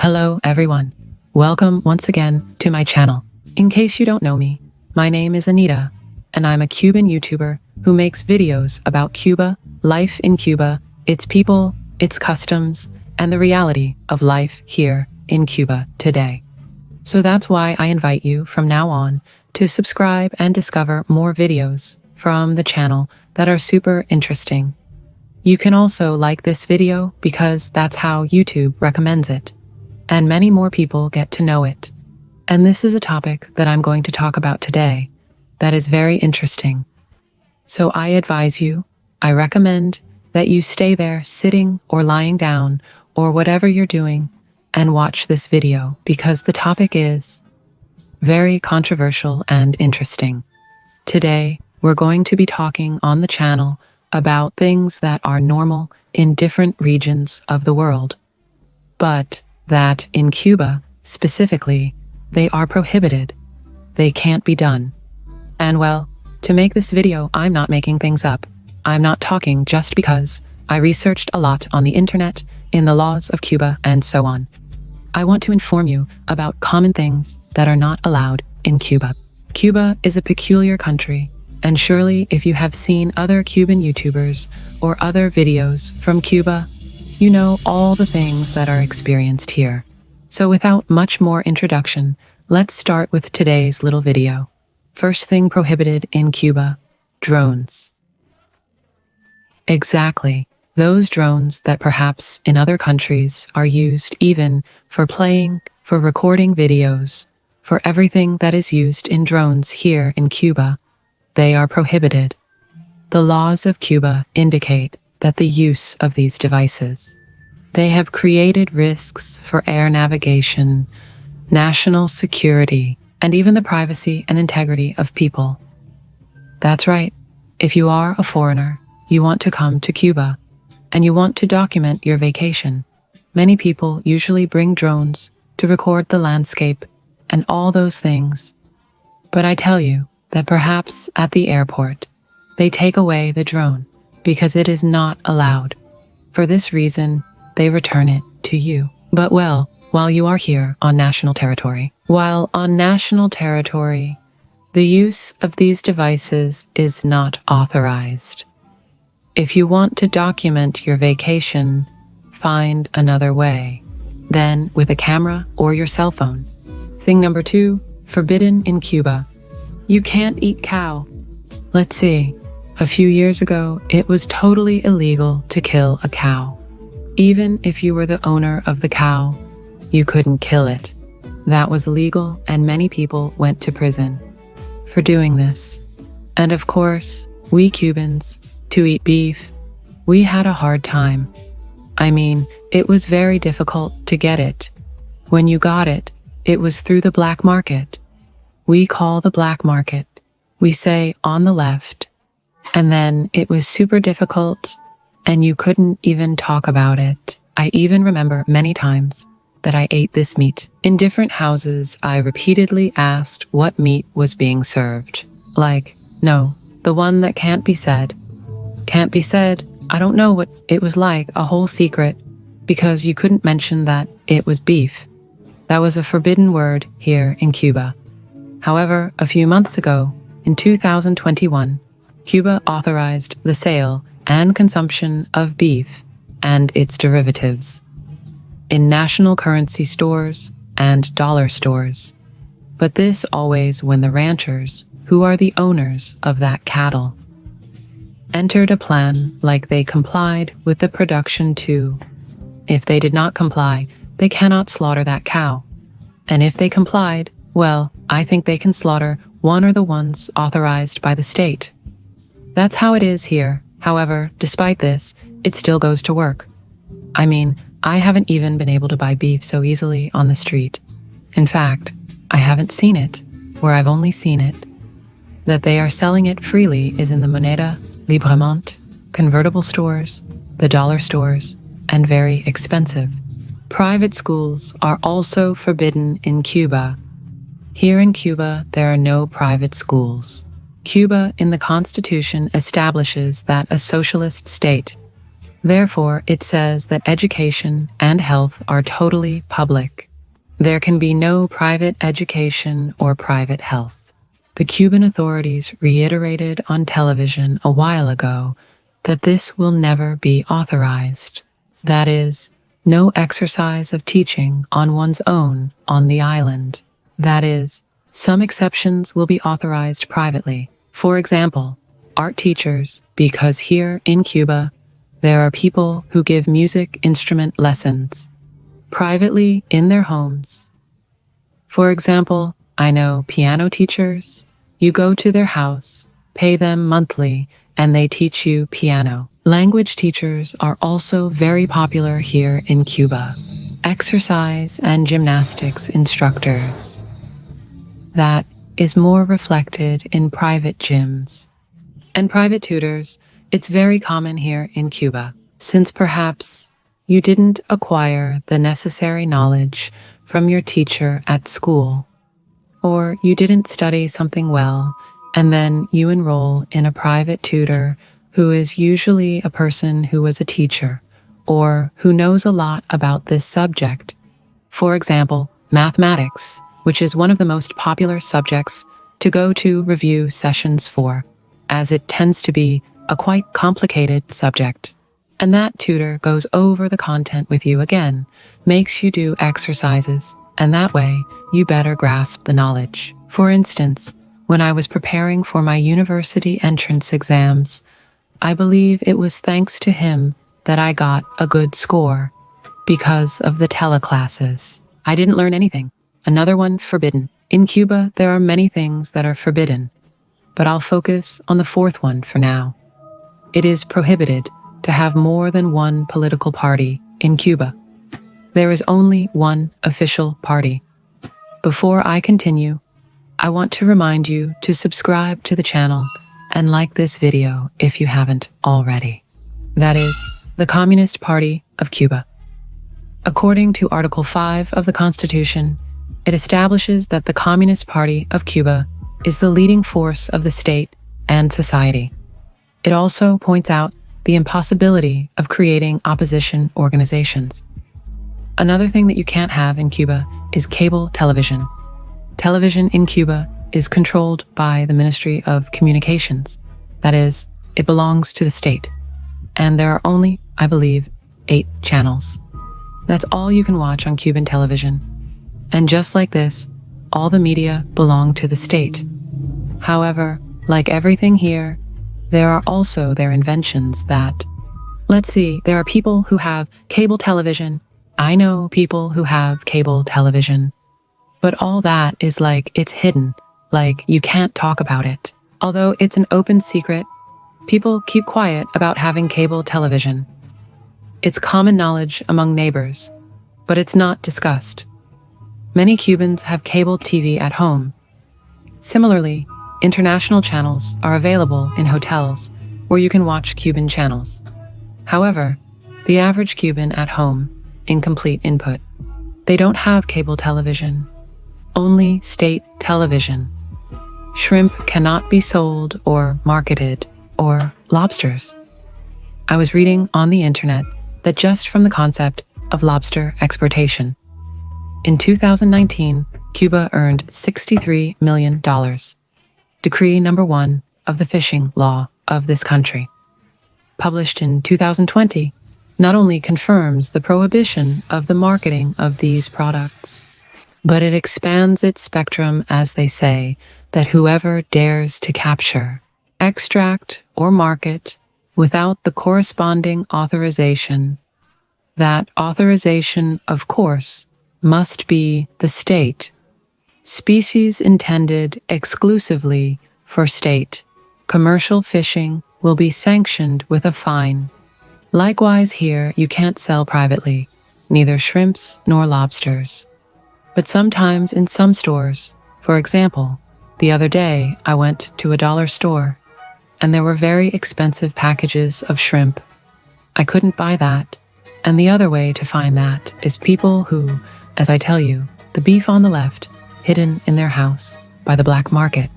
Hello everyone. Welcome once again to my channel. In case you don't know me, my name is Anita, and I'm a Cuban YouTuber who makes videos about Cuba, life in Cuba, its people, its customs, and the reality of life here in Cuba today. So that's why I invite you from now on to subscribe and discover more videos from the channel that are super interesting. You can also like this video because that's how YouTube recommends it, and many more people get to know it. And this is a topic that I'm going to talk about today that is very interesting. So I advise you, I recommend that you stay there sitting or lying down or whatever you're doing and watch this video because the topic is very controversial and interesting. Today, we're going to be talking on the channel about things that are normal in different regions of the world, but that in Cuba, specifically, they are prohibited. They can't be done. And well, to make this video, I'm not making things up. I'm not talking just because I researched a lot on the internet, in the laws of Cuba, and so on. I want to inform you about common things that are not allowed in Cuba. Cuba is a peculiar country, and surely if you have seen other Cuban YouTubers or other videos from Cuba, you know all the things that are experienced here. So without much more introduction, let's start with today's little video. First thing prohibited in Cuba, drones. Exactly, those drones that perhaps in other countries are used even for playing, for recording videos, for everything that is used in drones here in Cuba. They are prohibited. The laws of Cuba indicate that the use of these devices. They have created risks for air navigation, national security, and even the privacy and integrity of people. That's right. If you are a foreigner, you want to come to Cuba, and you want to document your vacation. Many people usually bring drones to record the landscape and all those things. But I tell you, that perhaps at the airport, they take away the drone because it is not allowed. For this reason, they return it to you. But well, while you are here on national territory, the use of these devices is not authorized. If you want to document your vacation, find another way. Then with a camera or your cell phone. Thing number 2, forbidden in Cuba. You can't eat cow. Let's see. A few years ago, it was totally illegal to kill a cow. Even if you were the owner of the cow, you couldn't kill it. That was illegal, and many people went to prison for doing this. And of course, we Cubans, to eat beef, we had a hard time. I mean, it was very difficult to get it. When you got it, it was through the black market. We call the black market, we say on the left, and then it was super difficult and you couldn't even talk about it. I even remember many times that I ate this meat. In different houses, I repeatedly asked what meat was being served. Like, no, the one that can't be said. Can't be said, I don't know what it was like, a whole secret, because you couldn't mention that it was beef. That was a forbidden word here in Cuba. However, a few months ago, in 2021, Cuba authorized the sale and consumption of beef and its derivatives in national currency stores and dollar stores. But this always when the ranchers, who are the owners of that cattle, entered a plan like they complied with the production too. If they did not comply, they cannot slaughter that cow. And if they complied, well, I think they can slaughter one or the ones authorized by the state. That's how it is here. However, despite this, it still goes to work. I mean, I haven't even been able to buy beef so easily on the street. In fact, I haven't seen it, where I've only seen it. That they are selling it freely is in the Moneda, Librement, convertible stores, the dollar stores, and very expensive. Private schools are also forbidden in Cuba. Here in Cuba, there are no private schools. Cuba, in the Constitution, establishes that a socialist state, Therefore, it says that education and health are totally public. There can be no private education or private health. The Cuban authorities reiterated on television a while ago that this will never be authorized. That is, no exercise of teaching on one's own on the island. That is, some exceptions will be authorized privately. For example, art teachers, because here in Cuba, there are people who give music instrument lessons privately in their homes. For example, I know piano teachers. You go to their house, pay them monthly, and they teach you piano. Language teachers are also very popular here in Cuba. Exercise and gymnastics instructors. That is more reflected in private gyms. And private tutors, it's very common here in Cuba, since perhaps you didn't acquire the necessary knowledge from your teacher at school, or you didn't study something well, and then you enroll in a private tutor who is usually a person who was a teacher, or who knows a lot about this subject. For example, mathematics, which is one of the most popular subjects to go to review sessions for, as it tends to be a quite complicated subject. And that tutor goes over the content with you again, makes you do exercises, and that way you better grasp the knowledge. For instance, when I was preparing for my university entrance exams, I believe it was thanks to him that I got a good score, because of the teleclasses. I didn't learn anything. Another one, forbidden. In Cuba, there are many things that are forbidden, but I'll focus on the fourth one for now. It is prohibited to have more than one political party in Cuba. There is only one official party. Before I continue, I want to remind you to subscribe to the channel and like this video if you haven't already. That is, the Communist Party of Cuba. According to Article 5 of the Constitution, it establishes that the Communist Party of Cuba is the leading force of the state and society. It also points out the impossibility of creating opposition organizations. Another thing that you can't have in Cuba is cable television. Television in Cuba is controlled by the Ministry of Communications. That is, it belongs to the state. And there are only, I believe, 8 channels. That's all you can watch on Cuban television. And just like this, all the media belong to the state. However, like everything here, there are also their inventions that, let's see, there are people who have cable television. I know people who have cable television. But all that is like, it's hidden, like you can't talk about it. Although it's an open secret, people keep quiet about having cable television. It's common knowledge among neighbors, but it's not discussed. Many Cubans have cable TV at home. Similarly, international channels are available in hotels where you can watch Cuban channels. However, the average Cuban at home, incomplete input. They don't have cable television, only state television. Shrimp cannot be sold or marketed, or lobsters. I was reading on the internet that just from the concept of lobster exportation, in 2019, Cuba earned $63 million. Decree number 1 of the fishing law of this country, published in 2020, not only confirms the prohibition of the marketing of these products, but it expands its spectrum, as they say, that whoever dares to capture, extract, or market without the corresponding authorization, that authorization, of course, must be the state. Species intended exclusively for state commercial fishing will be sanctioned with a fine. Likewise here, you can't sell privately, neither shrimps nor lobsters. But sometimes in some stores, for example, the other day I went to a dollar store, and there were very expensive packages of shrimp. I couldn't buy that. And the other way to find that is people who, as I tell you, the beef on the left, hidden in their house by the black market.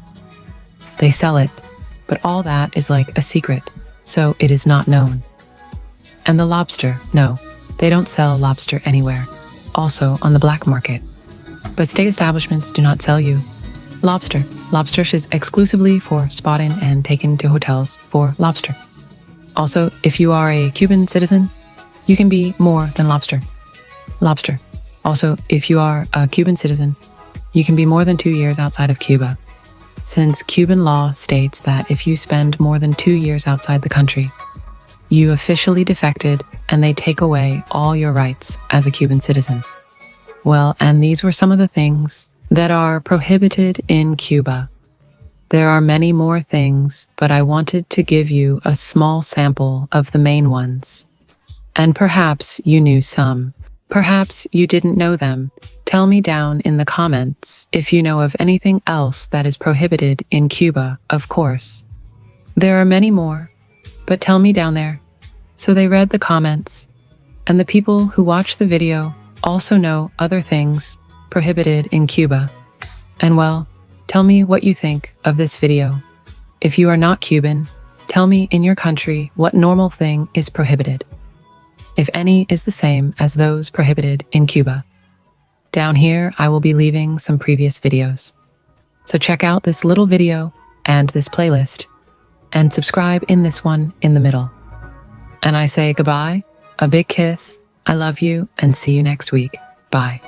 They sell it, but all that is like a secret, so it is not known. And the lobster, no, they don't sell lobster anywhere, also on the black market. But state establishments do not sell you lobster. Lobster is exclusively for spotting and taken to hotels for lobster. Also, if you are a Cuban citizen, you can be more than lobster. Lobster. Also, if you are a Cuban citizen, you can be more than 2 years outside of Cuba, since Cuban law states that if you spend more than 2 years outside the country, you officially defected and they take away all your rights as a Cuban citizen. Well, and these were some of the things that are prohibited in Cuba. There are many more things, but I wanted to give you a small sample of the main ones. And perhaps you knew some. Perhaps you didn't know them. Tell me down in the comments if you know of anything else that is prohibited in Cuba, of course. There are many more, but tell me down there. So they read the comments, and the people who watch the video also know other things prohibited in Cuba. And well, tell me what you think of this video. If you are not Cuban, tell me in your country what normal thing is prohibited, if any is the same as those prohibited in Cuba. Down here, I will be leaving some previous videos. So check out this little video and this playlist, and subscribe in this one in the middle. And I say goodbye, a big kiss, I love you, and see you next week. Bye.